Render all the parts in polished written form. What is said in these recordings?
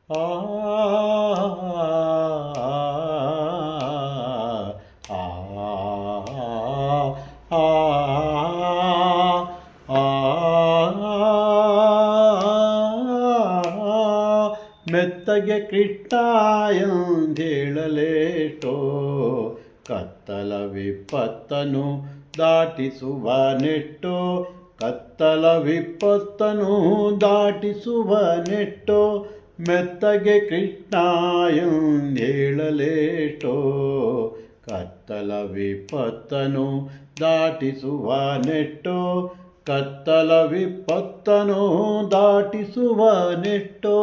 ಆ ಆ ಆ ಮೆತ್ತಗೆ ಕೃಷ್ಣ ಎಂದೇಳಲೇಟೋ ಕತ್ತಲ ವಿಪತ್ತನು ದಾಟಿಸುವ ನೆಟ್ಟೋ ಕತ್ತಲ ವಿಪತ್ತನು ದಾಟಿಸುವ ನೆಟ್ಟೋ ಮೆತ್ತಗೆ ಕೃಷ್ಣ ಎಂದೇಳಲೇಟೋ ಕತ್ತಲ ವಿಪತ್ತನು ದಾಟಿಸುವ ನೆಟ್ಟೋ ಕತ್ತಲ ವಿಪತ್ತನು ದಾಟಿಸುವ ನೆಟ್ಟೋ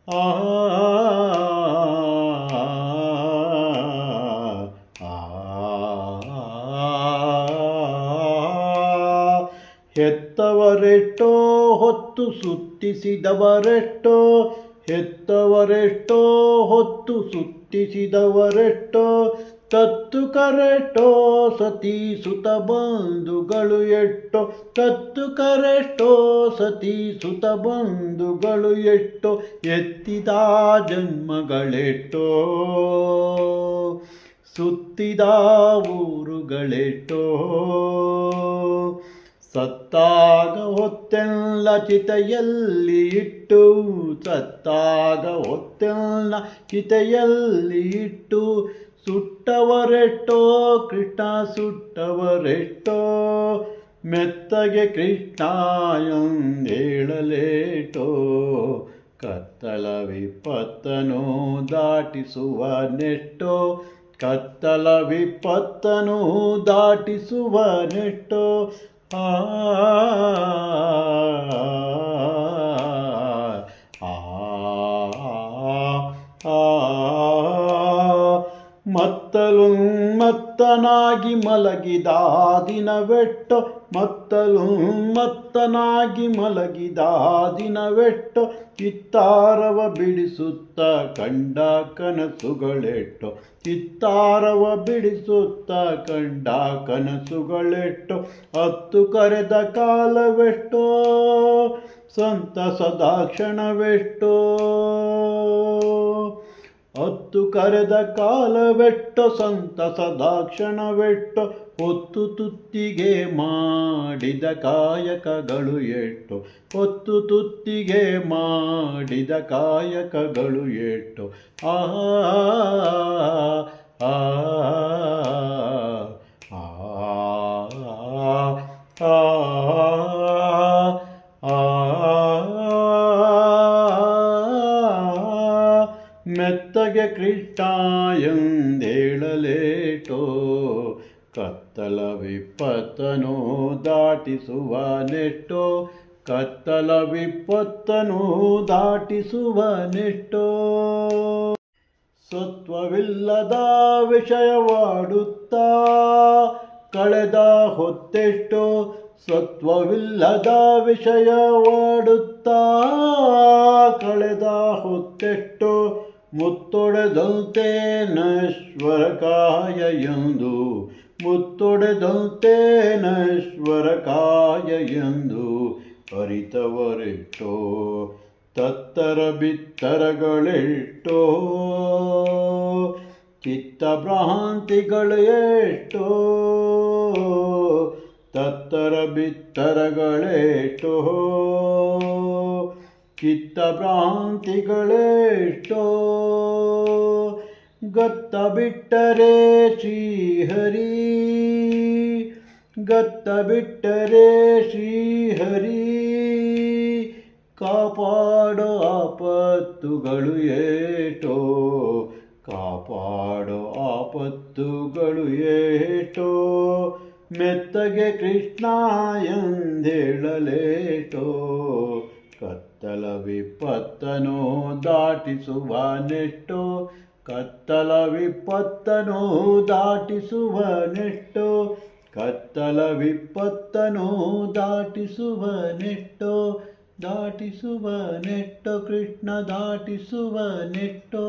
ಆ ಹೆತ್ತವರೆಷ್ಟೋ ಹೊತ್ತು ಸುತ್ತಿಸಿದವರೆಷ್ಟೋ ಹೆತ್ತವರೆಷ್ಟೋ ಹೊತ್ತು ಸುತ್ತಿಸಿದವರೆಷ್ಟೋ ತತ್ತು ಕರೆಷ್ಟೋ ಸತಿ ಸುತ ಬಂಧುಗಳು ಎಷ್ಟೋ ತತ್ತು ಕರೆಷ್ಟೋ ಸತಿ ಸುತ ಬಂಧುಗಳು ಎಷ್ಟೋ ಎತ್ತಿದ ಜನ್ಮಗಳೆಷ್ಟೋ ಸುತ್ತಿದ ಊರುಗಳೆಷ್ಟೋ ಸತ್ತಾಗ ಹೊತ್ತೆಲ್ಲ ಚಿತೆಯಲ್ಲಿ ಇಟ್ಟು ಸತ್ತಾಗ ಹೊತ್ತೆಲ್ಲ ಚಿತೆಯಲ್ಲಿ ಇಟ್ಟು ಸುಟ್ಟವರೆಷ್ಟೋ ಕೃಷ್ಣ ಸುಟ್ಟವರೆಷ್ಟೋ ಮೆತ್ತಗೆ ಕೃಷ್ಣ ಎಂದೇಳಲೇಟೋ ಕತ್ತಲ ವಿಪತ್ತನು ದಾಟಿಸುವ ನೆಟ್ಟೋ ಕತ್ತಲ ವಿಪತ್ತನು ದಾಟಿಸುವ ನೆಟ್ಟೋ ಆ ಮತ್ತಲು ಮತ್ತನಾಗಿ ಮಲಗಿದ ದಿನವೆಟ್ಟೋ ಮತ್ತಲು ಮತ್ತನಾಗಿ ಮಲಗಿದ ದಿನವೆಟ್ಟೋ ಚಿತ್ತಾರವ ಬಿಡಿಸುತ್ತ ಕಂಡ ಕನಸುಗಳೆಟ್ಟೋ ಚಿತ್ತಾರವ ಬಿಡಿಸುತ್ತ ಕಂಡ ಕನಸುಗಳೆಟ್ಟೋ ಹತ್ತು ಕರೆದ ಕಾಲವೆಷ್ಟೋ ಸಂತಸದ ಕ್ಷಣವೆಷ್ಟೋ ಹತ್ತು ಕರೆದ ಕಾಲವೆಟ್ಟೋ ಸಂತಸದ ಕ್ಷಣವೆಟ್ಟೋ ಹೊತ್ತು ತುತ್ತಿಗೆ ಮಾಡಿದ ಕಾಯಕಗಳು ಎಷ್ಟೋ ಹೊತ್ತು ತುತ್ತಿಗೆ ಮಾಡಿದ ಕಾಯಕಗಳು ಎಷ್ಟೋ ಆ ಆ ಆ ಮೆತ್ತಗೆ ಕೃಷ್ಣ ಎಂದೇಳಲೇಟೋ ಕತ್ತಲ ವಿಪತ್ತನು ದಾಟಿಸುವ ನೆಟ್ಟೋ ಕತ್ತಲ ವಿಪತ್ತನು ದಾಟಿಸುವ ನೆಟ್ಟೋ ಸತ್ವವಿಲ್ಲದ ವಿಷಯವಾಡುತ್ತಾ ಕಳೆದ ಹೊತ್ತೆಷ್ಟೋ ಸತ್ವವಿಲ್ಲದ ವಿಷಯವಾಡುತ್ತಾ ಕಳೆದ ಹೊತ್ತೆಷ್ಟೋ ಮುತ್ತೊಡೆದಂತೆ ನಶ್ವರ ಕಾಯ ಎಂದು ಮುತ್ತೊಡೆದಂತೆ ನಶ್ವರ ಕಾಯ ಎಂದು ಅರಿತವರೆಷ್ಟೋ ತತ್ತರ ಬಿತ್ತರಗಳೆಷ್ಟೋ ಚಿತ್ತಭ್ರಾಂತಿಗಳು ಎಷ್ಟೋ ತತ್ತರ ಬಿತ್ತರಗಳೆಷ್ಟೋ ಚಿತ್ತಭ್ರಾಂತಿಗಳೆಷ್ಟೋ ಗತ್ತ ಬಿಟ್ಟರೆ ಶ್ರೀಹರಿ ಗತ್ತ ಬಿಟ್ಟರೆ ಶ್ರೀಹರಿ ಕಾಪಾಡೋ ಆಪತ್ತುಗಳು ಏಟೋ ಕಾಪಾಡೋ ಆಪತ್ತುಗಳು ಏಟೋ ಮೆತ್ತಗೆ ಕೃಷ್ಣ ಎಂದೇಳಲೇಟೋ ಕತ್ತಲ ವಿಪತ್ತನು ದಾಟಿಸುವ ನೆಟ್ಟೋ ಕತ್ತಲ ವಿಪತ್ತನು ದಾಟಿಸುವ ನೆಟ್ಟೋ ಕತ್ತಲ ವಿಪತ್ತನು ದಾಟಿಸುವ ನೆಟ್ಟೋ ದಾಟಿಸುವ ನೆಟ್ಟೋ ಕೃಷ್ಣ ದಾಟಿಸುವ ನೆಟ್ಟೋ